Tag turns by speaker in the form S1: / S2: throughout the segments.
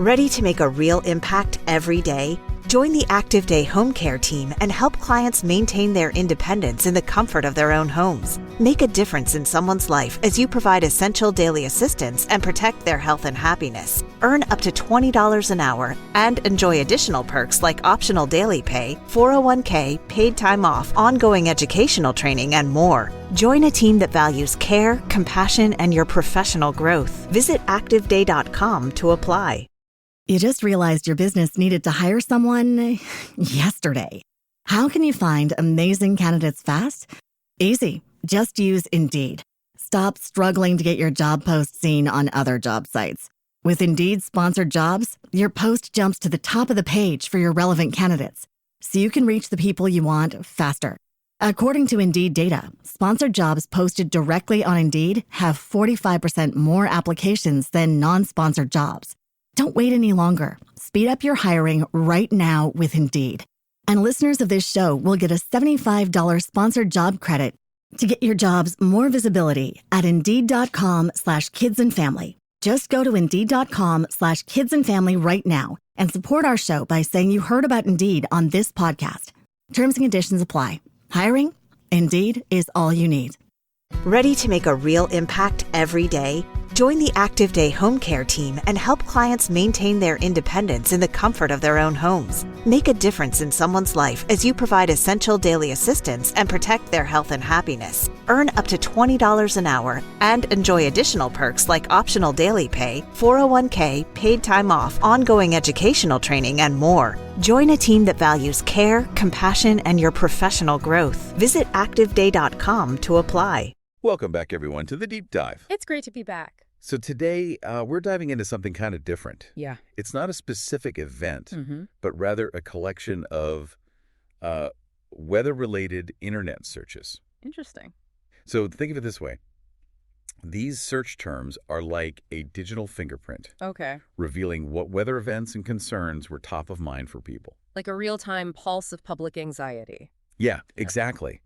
S1: Ready to make a real impact every day? Join the Active Day Home Care team and help clients maintain their independence in the comfort of their own homes. Make a difference in someone's life as you provide essential daily assistance and protect their health and happiness. Earn up to $20 an hour and enjoy additional perks like optional daily pay, 401k, paid time off, ongoing educational training, and more. Join a team that values care, compassion, and your professional growth. Visit activeday.com to apply.
S2: You just realized your business needed to hire someone yesterday. How can you find amazing candidates fast? Easy. Just use Indeed. Stop struggling to get your job post seen on other job sites. With Indeed sponsored jobs, your post jumps to the top of the page for your relevant candidates, so you can reach the people you want faster. According to Indeed data, sponsored jobs posted directly on Indeed have 45% more applications than non-sponsored jobs. Don't wait any longer. Speed up your hiring right now with Indeed. And listeners of this show will get a $75 sponsored job credit to get your jobs more visibility at Indeed.com/kidsandfamily. Just go to Indeed.com/kidsandfamily right now and support our show by saying you heard about Indeed on this podcast. Terms and conditions apply. Hiring? Indeed is all you need.
S1: Ready to make a real impact every day? Join the Active Day Home Care team and help clients maintain their independence in the comfort of their own homes. Make a difference in someone's life as you provide essential daily assistance and protect their health and happiness. Earn up to $20 an hour and enjoy additional perks like optional daily pay, 401k, paid time off, ongoing educational training, and more. Join a team that values care, compassion, and your professional growth. Visit activeday.com to apply.
S3: Welcome back, everyone, to The Deep Dive.
S4: It's great to be back.
S3: So today, we're diving into something kind of different.
S4: Yeah.
S3: It's not a specific event, but rather a collection of weather-related internet searches.
S4: Interesting.
S3: So think of it this way. These search terms are like a digital fingerprint,
S4: Okay.
S3: revealing what weather events and concerns were top of mind for people.
S4: Like a real-time pulse of public anxiety.
S3: Yeah, exactly.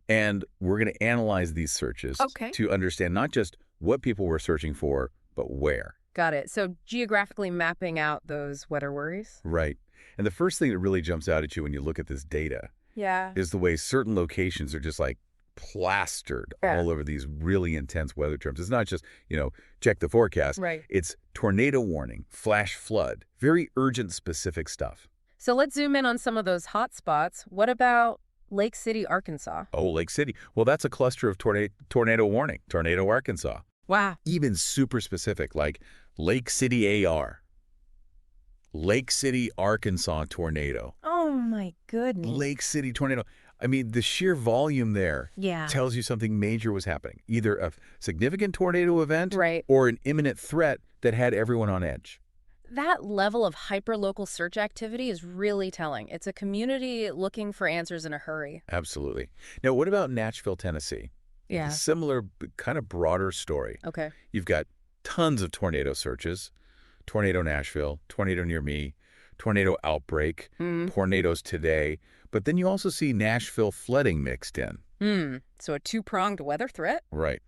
S3: And we're going to analyze these searches to understand not just what people were searching for, but where.
S4: Got it. So geographically mapping out those weather worries?
S3: Right. And the first thing that really jumps out at you when you look at this data is the way certain locations are just like plastered all over these really intense weather terms. It's not just, check the forecast.
S4: Right.
S3: It's tornado warning, flash flood, very urgent specific stuff.
S4: So let's zoom in on some of those hot spots. What about Lake City, Arkansas?
S3: Oh, Lake City. Well, that's a cluster of tornado warning, Tornado, Arkansas.
S4: Wow.
S3: Even super specific, like Lake City AR. Lake City, Arkansas tornado.
S4: Oh, my goodness.
S3: Lake City tornado. I mean, the sheer volume there tells you something major was happening. Either a significant tornado event or an imminent threat that had everyone on edge.
S4: That level of hyperlocal search activity is really telling. It's a community looking for answers in a hurry.
S3: Absolutely. Now, what about Nashville, Tennessee?
S4: Yeah.
S3: Similar, kind of broader story.
S4: Okay.
S3: You've got tons of tornado searches. Tornado Nashville, tornado near me, tornado outbreak, tornadoes today. But then you also see Nashville flooding mixed in.
S4: So a two-pronged weather threat?
S3: Right.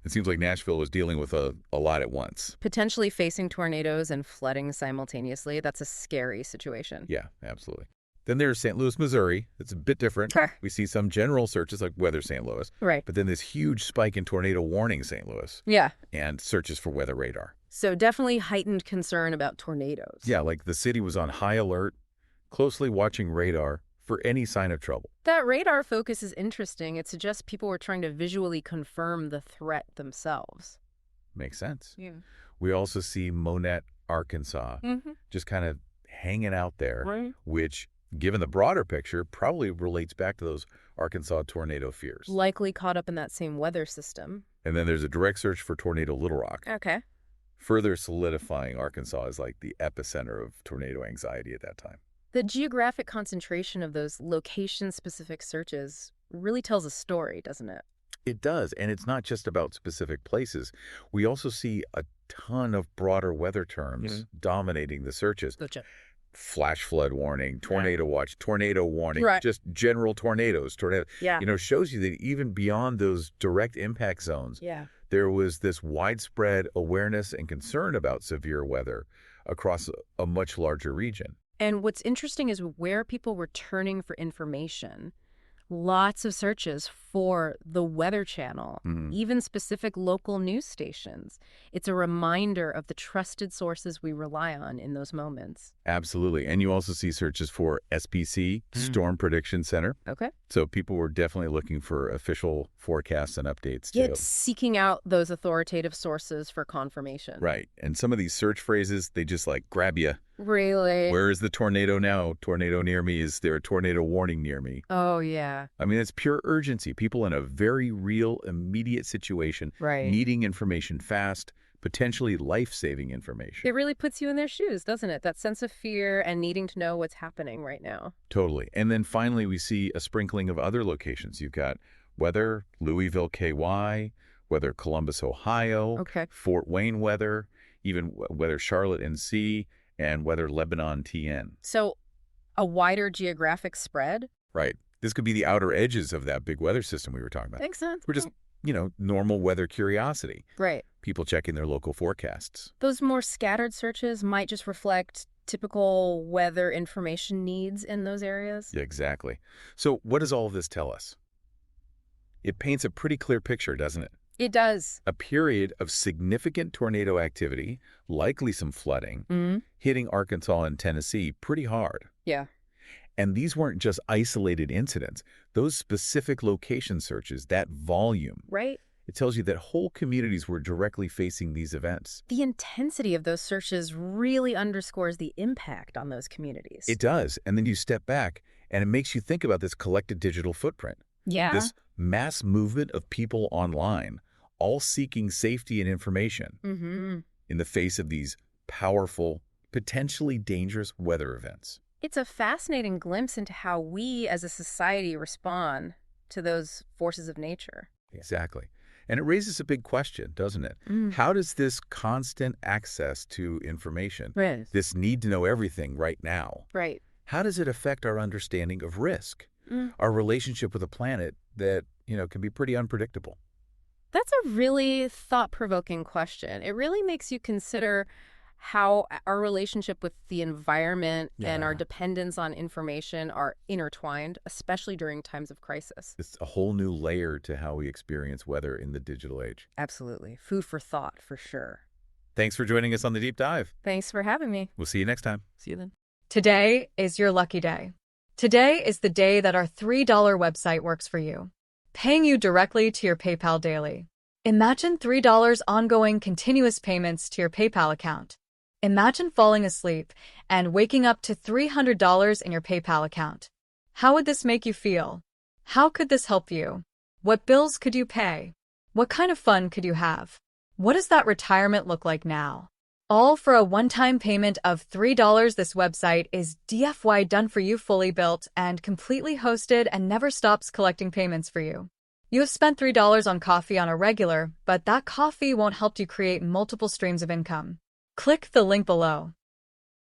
S3: It seems like Nashville was dealing with a lot at once.
S4: Potentially facing tornadoes and flooding simultaneously. That's a scary situation.
S3: Yeah, absolutely. Then there's St. Louis, Missouri. It's a bit different. We see some general searches like weather St. Louis.
S4: Right.
S3: But then this huge spike in tornado warning St. Louis.
S4: Yeah.
S3: And searches for weather radar.
S4: So definitely heightened concern about tornadoes.
S3: Yeah, like the city was on high alert, closely watching radar for any sign of trouble.
S4: That radar focus is interesting. It suggests people were trying to visually confirm the threat themselves.
S3: Makes sense.
S4: Yeah.
S3: We also see Monette, Arkansas, just kind of hanging out there, which, given the broader picture, probably relates back to those Arkansas tornado fears.
S4: Likely caught up in that same weather system.
S3: And then there's a direct search for tornado Little Rock.
S4: Okay.
S3: Further solidifying Arkansas as like the epicenter of tornado anxiety at that time.
S4: The geographic concentration of those location-specific searches really tells a story, doesn't it?
S3: It does, and it's not just about specific places. We also see a ton of broader weather terms dominating the searches.
S4: Gotcha.
S3: Flash flood warning, tornado watch, tornado warning,
S4: Right.
S3: just general tornadoes.
S4: Yeah.
S3: Shows you that even beyond those direct impact zones, there was this widespread awareness and concern about severe weather across a much larger region.
S4: And what's interesting is where people were turning for information. Lots of searches for the Weather Channel, even specific local news stations. It's a reminder of the trusted sources we rely on in those moments.
S3: Absolutely. And you also see searches for SPC, Storm Prediction Center.
S4: Okay.
S3: So people were definitely looking for official forecasts and updates, too.
S4: Yet seeking out those authoritative sources for confirmation.
S3: Right. And some of these search phrases, they just like grab you.
S4: Really?
S3: Where is the tornado now? Tornado near me. Is there a tornado warning near me?
S4: Oh, yeah.
S3: I mean, it's pure urgency. People in a very real, immediate situation, needing information fast, potentially life-saving information.
S4: It really puts you in their shoes, doesn't it? That sense of fear and needing to know what's happening right now.
S3: Totally. And then finally, we see a sprinkling of other locations. You've got weather, Louisville, KY, weather, Columbus, Ohio, Fort Wayne weather, even weather, Charlotte, NC, and weather, Lebanon, TN.
S4: So a wider geographic spread?
S3: Right. This could be the outer edges of that big weather system we were talking about.
S4: Makes sense.
S3: We're just, normal weather curiosity.
S4: Right.
S3: People checking their local forecasts.
S4: Those more scattered searches might just reflect typical weather information needs in those areas.
S3: Yeah, exactly. So what does all of this tell us? It paints a pretty clear picture, doesn't it?
S4: It does.
S3: A period of significant tornado activity, likely some flooding, hitting Arkansas and Tennessee pretty hard.
S4: Yeah.
S3: And these weren't just isolated incidents. Those specific location searches, that volume.
S4: Right.
S3: It tells you that whole communities were directly facing these events.
S4: The intensity of those searches really underscores the impact on those communities.
S3: It does. And then you step back, and it makes you think about this collective digital footprint.
S4: Yeah.
S3: This mass movement of people online, all seeking safety and information in the face of these powerful, potentially dangerous weather events.
S4: It's a fascinating glimpse into how we as a society respond to those forces of nature.
S3: Exactly. And it raises a big question, doesn't it? How does this constant access to information, this need to know everything right now, how does it affect our understanding of risk, our relationship with a planet that, can be pretty unpredictable?
S4: That's a really thought-provoking question. It really makes you consider how our relationship with the environment and our dependence on information are intertwined, especially during times of crisis.
S3: It's a whole new layer to how we experience weather in the digital age.
S4: Absolutely. Food for thought, for sure.
S3: Thanks for joining us on The Deep Dive.
S4: Thanks for having me.
S3: We'll see you next time.
S4: See you then.
S5: Today is your lucky day. Today is the day that our $3 website works for you, paying you directly to your PayPal daily. Imagine $3 ongoing continuous payments to your PayPal account. Imagine falling asleep and waking up to $300 in your PayPal account. How would this make you feel? How could this help you? What bills could you pay? What kind of fun could you have? What does that retirement look like now? All for a one-time payment of $3. This website is DFY done for you, fully built and completely hosted, and never stops collecting payments for you. You have spent $3 on coffee on a regular, but that coffee won't help you create multiple streams of income. Click the link below.